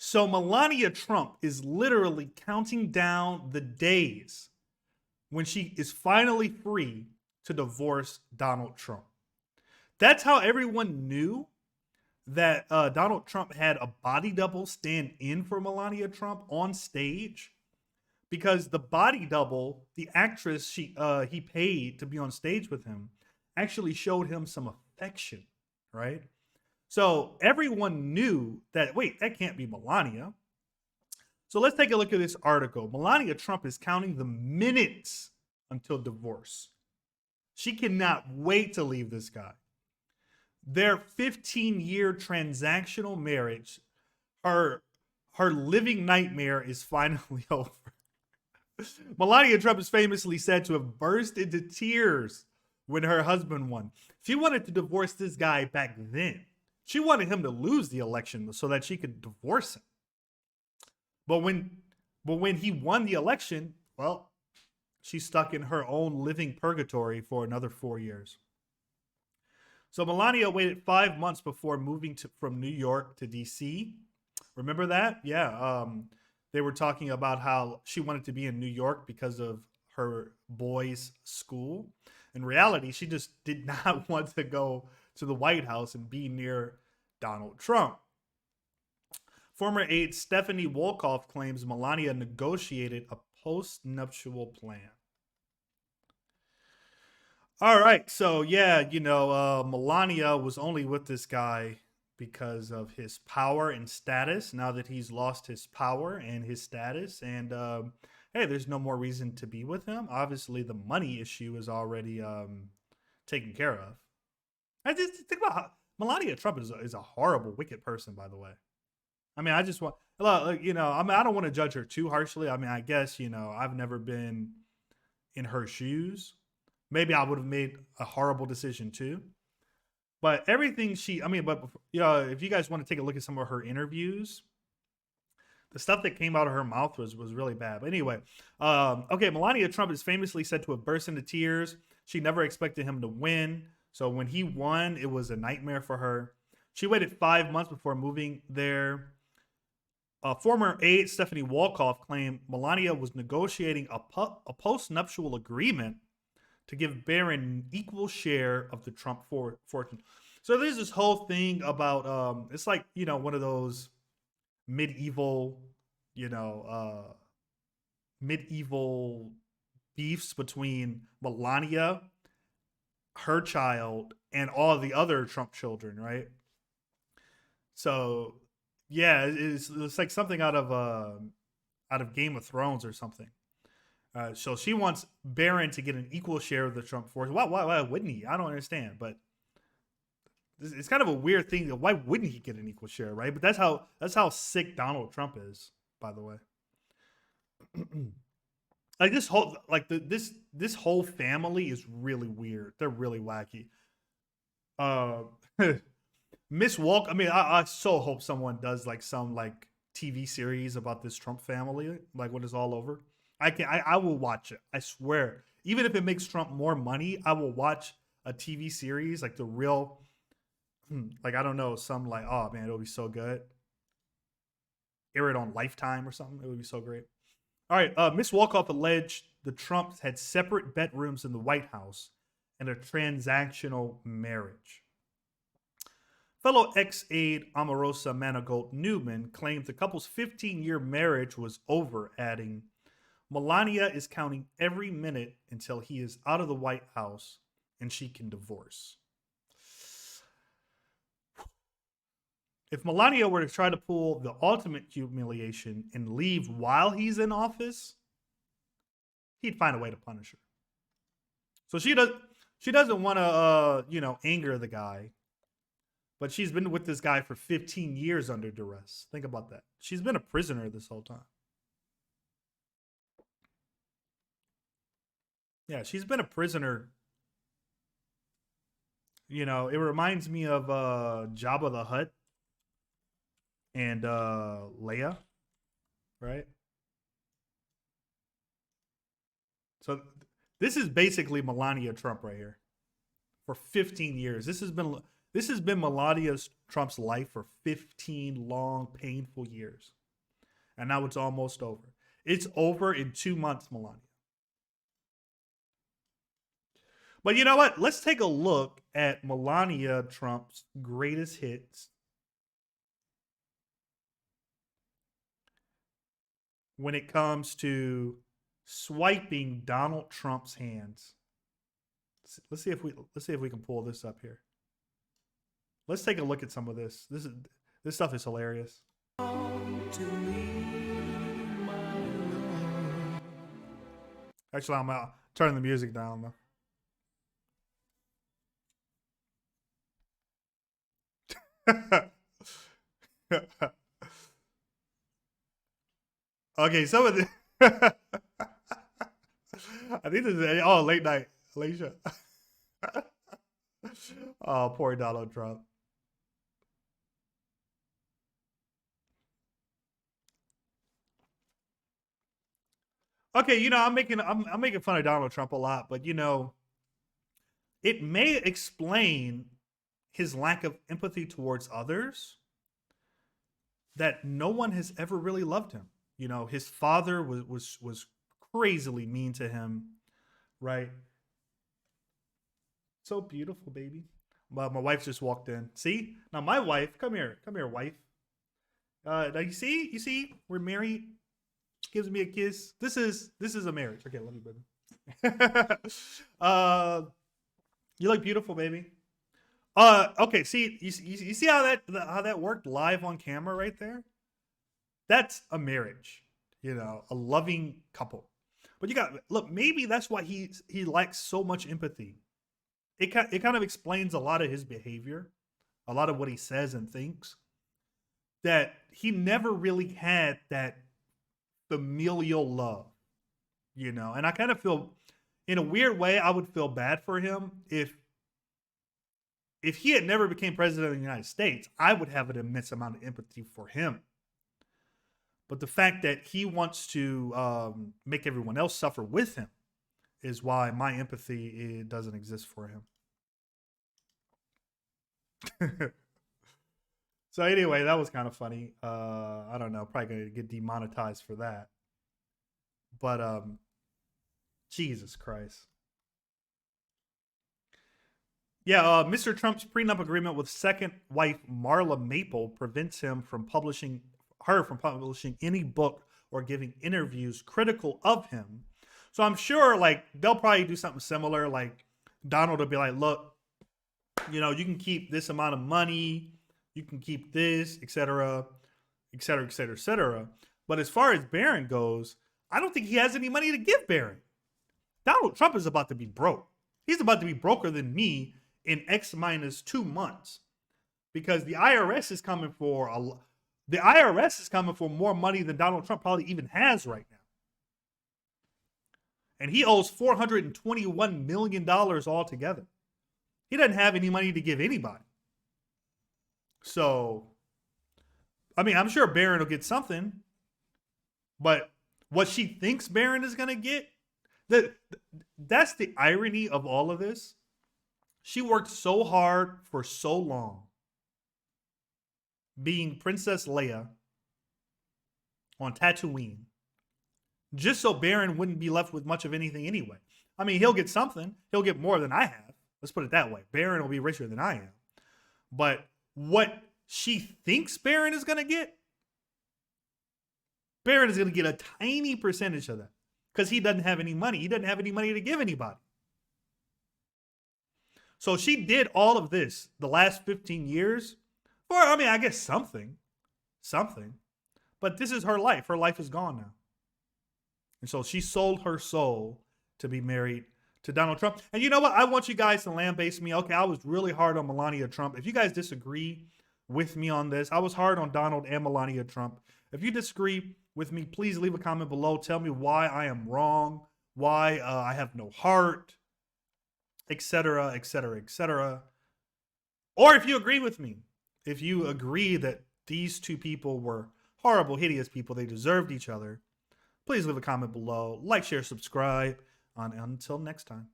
So Melania Trump is literally counting down the days when she is finally free to divorce Donald Trump. That's how everyone knew that Donald Trump had a body double stand in for Melania Trump on stage, because the body double, the actress he paid to be on stage with him, actually showed him some affection, right? So everyone knew that, wait, that can't be Melania. So let's take a look at this article. Melania Trump is counting the minutes until divorce. She cannot wait to leave this guy. Their 15-year transactional marriage, her living nightmare is finally over. Melania Trump is famously said to have burst into tears when her husband won. She wanted to divorce this guy back then. She wanted him to lose the election so that she could divorce him. But when he won the election, well, she's stuck in her own living purgatory for another 4 years. So Melania waited 5 months before moving from New York to D.C. Remember that? Yeah. They were talking about how she wanted to be in New York because of her boys' school. In reality, she just did not want to go to the White House and be near Donald Trump. Former aide Stephanie Wolkoff claims Melania negotiated a post-nuptial plan. All right, so yeah, Melania was only with this guy because of his power and status. Now that he's lost his power and his status, and hey, there's no more reason to be with him. Obviously, the money issue is already taken care of. I just think about how Melania Trump is a horrible, wicked person, by the way. I mean, I just want, I mean, I don't want to judge her too harshly. I mean, I guess, I've never been in her shoes. Maybe I would have made a horrible decision too. But everything if you guys want to take a look at some of her interviews, the stuff that came out of her mouth was really bad. But anyway, okay, Melania Trump is famously said to have burst into tears. She never expected him to win. So when he won, it was a nightmare for her. She waited 5 months before moving there. Former aide Stephanie Wolkoff claimed Melania was negotiating a post-nuptial agreement to give Barron an equal share of the Trump fortune. So there's this whole thing about it's like, one of those medieval medieval beefs between Melania, her child, and all the other Trump children, right? So yeah, it's like something out of Game of Thrones or something. So she wants Barron to get an equal share of the Trump fortune. Why wouldn't he? I don't understand. But it's kind of a weird thing. Why wouldn't he get an equal share, right? But that's how sick Donald Trump is, by the way. Like this whole family is really weird. They're really wacky. Miss Walk. I mean, I so hope someone does like some like TV series about this Trump family, like when it's all over. I will watch it. I swear. Even if it makes Trump more money, I will watch a TV series like the real, like I don't know, some like, oh man, it'll be so good. Air it on Lifetime or something. It would be so great. All right, Miss Wolkoff alleged the Trumps had separate bedrooms in the White House and a transactional marriage. Fellow ex-aide Omarosa Manigault Newman claimed the couple's 15-year marriage was over, adding, Melania is counting every minute until he is out of the White House and she can divorce. If Melania were to try to pull the ultimate humiliation and leave while he's in office, he'd find a way to punish her. So she doesn't want to anger the guy, but she's been with this guy for 15 years under duress. Think about that. She's been a prisoner this whole time. Yeah, she's been a prisoner. It reminds me of Jabba the Hutt and Leia, right? So this is basically Melania Trump right here for 15 years. This has been This has been Melania Trump's life for 15 long, painful years. And now it's almost over. It's over in 2 months, Melania. But you know what? Let's take a look at Melania Trump's greatest hits when it comes to swiping Donald Trump's hands. Let's see if we can pull this up here. Let's take a look at some of this. This stuff is hilarious. Actually, I'm turning the music down though. Okay, some of the I think this is late night, Alicia. Oh, poor Donald Trump. Okay, I'm making fun of Donald Trump a lot, but it may explain his lack of empathy towards others, that no one has ever really loved him. His father was crazily mean to him, right? So beautiful, baby. But my wife just walked in. See? Now my wife, come here, wife. Now you see, we're married. Gives me a kiss. This is a marriage. Okay, let me baby. You look beautiful, baby. Okay, see, you see how that worked live on camera right there? That's a marriage, a loving couple. But look, maybe that's why he lacks so much empathy. It kind of explains a lot of his behavior, a lot of what he says and thinks, that he never really had that familial love, and I kind of feel, in a weird way, I would feel bad for him if he had never became president of the United States. I would have an immense amount of empathy for him. But the fact that he wants to make everyone else suffer with him is why my empathy doesn't exist for him. So anyway, that was kind of funny. I don't know, probably gonna get demonetized for that. But Jesus Christ. Yeah, Mr. Trump's prenup agreement with second wife Marla Maple prevents her from publishing any book or giving interviews critical of him. So I'm sure they'll probably do something similar. Like Donald will be like, look, you can keep this amount of money. You can keep this, etc., etc., etc., etc. But as far as Barron goes, I don't think he has any money to give Barron. Donald Trump is about to be broke. He's about to be broker than me in X-2 months, because the IRS is coming for more money than Donald Trump probably even has right now. And he owes $421 million altogether. He doesn't have any money to give anybody. So, I mean, I'm sure Barron will get something, but what she thinks Barron is going to get, that's the irony of all of this. She worked so hard for so long being Princess Leia on Tatooine, just so Barron wouldn't be left with much of anything anyway. I mean, he'll get something. He'll get more than I have. Let's put it that way. Barron will be richer than I am. But what she thinks Barron is going to get, Barron is going to get a tiny percentage of that, because he doesn't have any money. He doesn't have any money to give anybody. So she did all of this the last 15 years for, I mean, I guess something. But this is her life. Her life is gone now. And so she sold her soul to be married to Donald Trump. And you know what? I want you guys to lambaste me. Okay, I was really hard on Melania Trump. If you guys disagree with me on this, I was hard on Donald and Melania Trump. If you disagree with me, please leave a comment below. Tell me why I am wrong, why I have no heart, etc., etc., etc. Or if you agree with me, if you agree that these two people were horrible, hideous people, they deserved each other, please leave a comment below. Like, share, subscribe. Until next time.